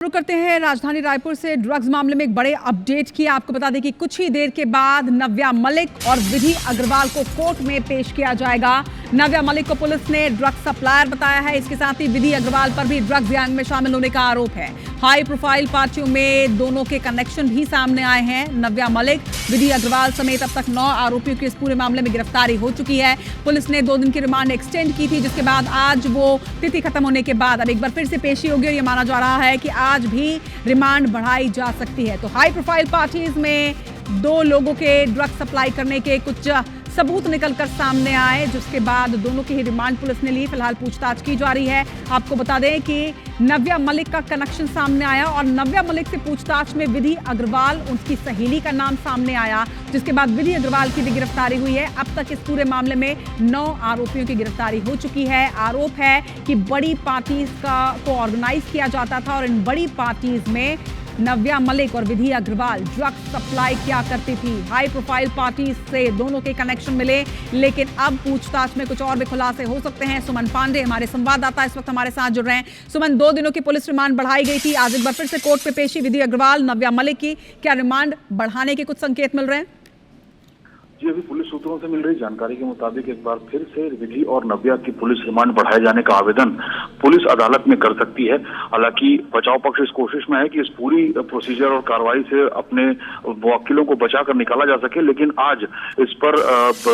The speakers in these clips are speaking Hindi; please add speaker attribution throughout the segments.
Speaker 1: शुरू करते हैं राजधानी रायपुर से। ड्रग्स मामले में एक बड़े अपडेट की आपको बता दें कि कुछ ही देर के बाद नव्या मलिक और विधि अग्रवाल को कोर्ट में पेश किया जाएगा। नव्या मलिक को पुलिस ने ड्रग्स सप्लायर बताया है। इसके साथ ही विधि अग्रवाल पर भी ड्रग्स गैंग में शामिल होने का आरोप है। हाई प्रोफाइल पार्टियों में दोनों के कनेक्शन भी सामने आए हैं। नव्या मलिक, विधि अग्रवाल समेत अब तक 9 आरोपियों की इस पूरे मामले में गिरफ्तारी हो चुकी है। पुलिस ने 2 दिन की रिमांड एक्सटेंड की थी, जिसके बाद आज वो तिथि खत्म होने के बाद अब एक बार फिर से पेशी होगी और ये माना जा रहा है कि आज भी रिमांड बढ़ाई जा सकती है। तो हाई प्रोफाइल पार्टीज में 2 लोगों के ड्रग सप्लाई करने के कुछ सबूत निकलकर सामने आए, जिसके बाद दोनों की ही रिमांड पुलिस ने ली। फिलहाल पूछताछ की जा रही है। आपको बता दें कि नव्या मलिक का कनेक्शन सामने आया और नव्या मलिक से पूछताछ में विधि अग्रवाल, उनकी सहेली का नाम सामने आया, जिसके बाद विधि अग्रवाल की भी गिरफ्तारी हुई है। अब तक इस पूरे मामले में 9 आरोपियों की गिरफ्तारी हो चुकी है। आरोप है कि बड़ी पार्टीज को ऑर्गेनाइज किया जाता था और इन बड़ी पार्टीज में नव्या मलिक और विधि अग्रवाल ड्रग्स सप्लाई किया करती थी। हाई प्रोफाइल पार्टी से दोनों के कनेक्शन मिले, लेकिन अब पूछताछ में कुछ और भी खुलासे हो सकते हैं। सुमन पांडे हमारे संवाददाता इस वक्त हमारे साथ जुड़ रहे हैं। सुमन, 2 दिनों की पुलिस रिमांड बढ़ाई गई थी, आज एक बार फिर से कोर्ट पे पेशी विधि अग्रवाल, नव्या मलिक की। क्या रिमांड बढ़ाने के कुछ संकेत मिल रहे हैं?
Speaker 2: जी, अभी पुलिस सूत्रों से मिल रही जानकारी के मुताबिक एक बार फिर से विधि और नव्या की पुलिस रिमांड बढ़ाए जाने का आवेदन पुलिस अदालत में कर सकती है। हालांकि बचाव पक्ष इस कोशिश में है कि इस पूरी प्रोसीजर और कार्रवाई से अपने वकीलों को बचाकर निकाला जा सके, लेकिन आज इस पर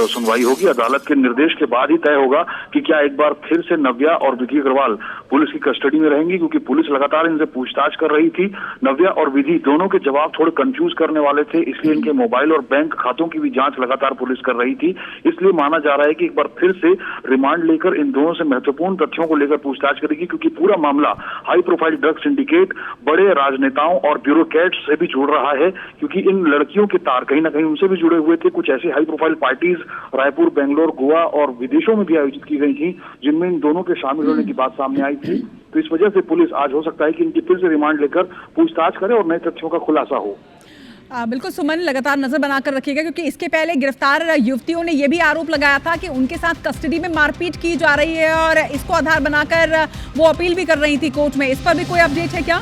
Speaker 2: सुनवाई होगी। अदालत के निर्देश के बाद ही तय होगा कि क्या एक बार फिर से नव्या और विधि अग्रवाल पुलिस की कस्टडी में रहेंगी, क्योंकि पुलिस लगातार इनसे पूछताछ कर रही थी। नव्या और विधि दोनों के जवाब थोड़े कंफ्यूज करने वाले थे, इसलिए इनके मोबाइल और बैंक खातों की भी जांच लगातार पुलिस कर रही थी। इसलिए माना जा रहा है कि एक बार फिर से रिमांड लेकर इन दोनों से महत्वपूर्ण तथ्यों को लेकर पूछताछ करेगी, क्योंकि पूरा मामला हाई प्रोफाइल ड्रग सिंडिकेट, बड़े राजनेताओं और ब्यूरोक्रेट्स से भी जुड़ रहा है, क्योंकि इन लड़कियों के तार कहीं ना कहीं उनसे भी जुड़े हुए थे। कुछ ऐसी high profile parties Raipur, Bangalore, Goa और विदेशों में भी आयोजित की गई थी, जिनमें इन दोनों के शामिल होने की बात सामने आई थी। तो इस वजह से पुलिस आज हो सकता है कि इनकी फिर से रिमांड लेकर पूछताछ करे और नए तथ्यों का खुलासा हो।
Speaker 1: बिल्कुल सुमन, लगातार नजर बनाकर रखिएगा, क्योंकि इसके पहले गिरफ्तार युवतियों ने यह भी आरोप लगाया था कि उनके साथ कस्टडी में मारपीट की जा रही है और इसको आधार बनाकर वो अपील भी कर रही थी कोर्ट में। इस पर भी कोई अपडेट है क्या?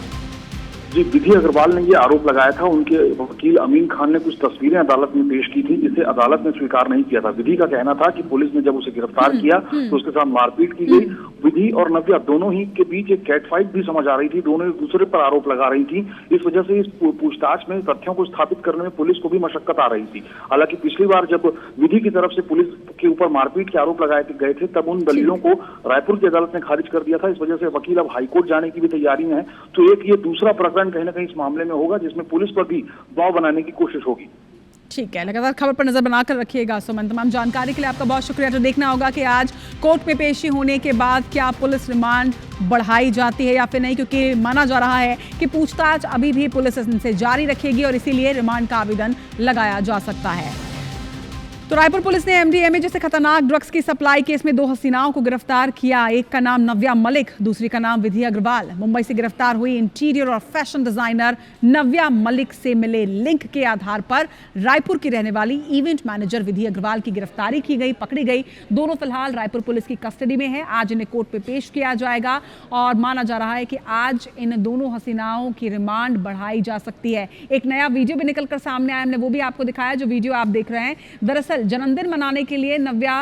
Speaker 2: जी, विधि अग्रवाल ने ये आरोप लगाया था। उनके वकील अमीन खान ने कुछ तस्वीरें अदालत में पेश की थी, जिसे अदालत ने स्वीकार नहीं किया था। विधि का कहना था कि पुलिस ने जब उसे गिरफ्तार किया तो उसके साथ मारपीट की गई। विधि और नव्या दोनों ही के बीच एक कैट फाइट भी समझ आ रही थी, दोनों एक दूसरे पर आरोप लगा रही थी। इस वजह से इस पूछताछ में तथ्यों को स्थापित करने में पुलिस को भी मशक्कत आ रही थी। हालांकि पिछली बार जब विधि की तरफ से पुलिस के ऊपर मारपीट के आरोप लगाए गए थे, तब उन दलीलों को रायपुर की अदालत ने खारिज कर दिया था। इस वजह से वकील अब हाईकोर्ट जाने की भी तैयारी में है। तो एक ये दूसरा प्रकरण कहीं ना कहीं इस मामले में होगा, जिसमें पुलिस पर भी दबाव बनाने की कोशिश होगी।
Speaker 1: ठीक है, लगातार खबर पर नजर बनाकर रखिएगा सुमन। तमाम जानकारी के लिए आपका बहुत शुक्रिया। तो देखना होगा कि आज कोर्ट में पेशी होने के बाद क्या पुलिस रिमांड बढ़ाई जाती है या फिर नहीं, क्योंकि माना जा रहा है कि पूछताछ अभी भी पुलिस इनसे जारी रखेगी और इसीलिए रिमांड का आवेदन लगाया जा सकता है। तो रायपुर पुलिस ने एमडीएमए जैसे खतरनाक ड्रग्स की सप्लाई केस में 2 हसीनाओं को गिरफ्तार किया। एक का नाम नव्या मलिक, दूसरी का नाम विधि अग्रवाल। मुंबई से गिरफ्तार हुई इंटीरियर और फैशन डिजाइनर नव्या मलिक से मिले लिंक के आधार पर रायपुर की रहने वाली इवेंट मैनेजर विधि अग्रवाल की गिरफ्तारी की गई, पकड़ी गई। दोनों फिलहाल रायपुर पुलिस की कस्टडी में है। आज इन्हें कोर्ट पे पेश किया जाएगा और माना जा रहा है कि आज इन दोनों हसीनाओं की रिमांड बढ़ाई जा सकती है। एक नया वीडियो भी निकलकर सामने आया, हमने वो भी आपको दिखाया, जो वीडियो आप देख रहे हैं। दरअसल जन्मदिन मनाने के लिए नव्या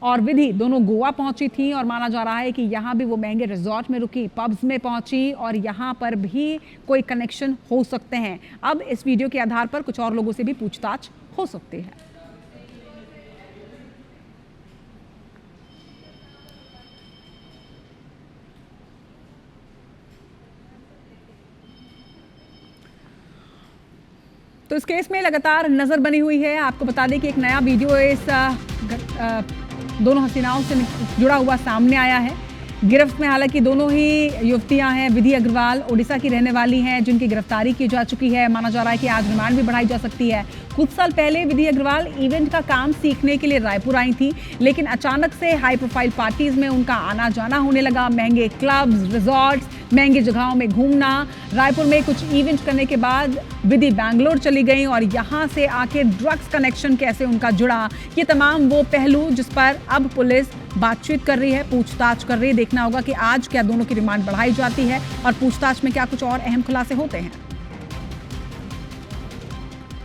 Speaker 1: और विधि दोनों गोवा पहुंची थी और माना जा रहा है कि यहां भी वो महंगे रिजॉर्ट में रुकी, पब्स में पहुंची और यहां पर भी कोई कनेक्शन हो सकते हैं। अब इस वीडियो के आधार पर कुछ और लोगों से भी पूछताछ हो सकती है। तो इस केस में लगातार नजर बनी हुई है। आपको बता दें कि एक नया वीडियो इस दोनों हसीनाओं से जुड़ा हुआ सामने आया है। गिरफ्त में हालांकि दोनों ही युवतियां हैं। विधि अग्रवाल ओडिशा की रहने वाली हैं, जिनकी गिरफ्तारी की जा चुकी है। माना जा रहा है कि आज रिमांड भी बढ़ाई जा सकती है। कुछ साल पहले विधि अग्रवाल इवेंट का काम सीखने के लिए रायपुर आई थी, लेकिन अचानक से हाई प्रोफाइल पार्टीज में उनका आना जाना होने लगा। महंगे क्लब्स, रिजॉर्ट्स, महंगी जगहों में घूमना। रायपुर में कुछ इवेंट करने के बाद विधि बैंगलोर चली गई और यहाँ से आके ड्रग्स कनेक्शन कैसे उनका जुड़ा, ये तमाम वो पहलू जिस पर अब पुलिस बातचीत कर रही है, पूछताछ कर रही है। देखना होगा कि आज क्या दोनों की रिमांड बढ़ाई जाती है और पूछताछ में क्या कुछ और अहम खुलासे होते हैं।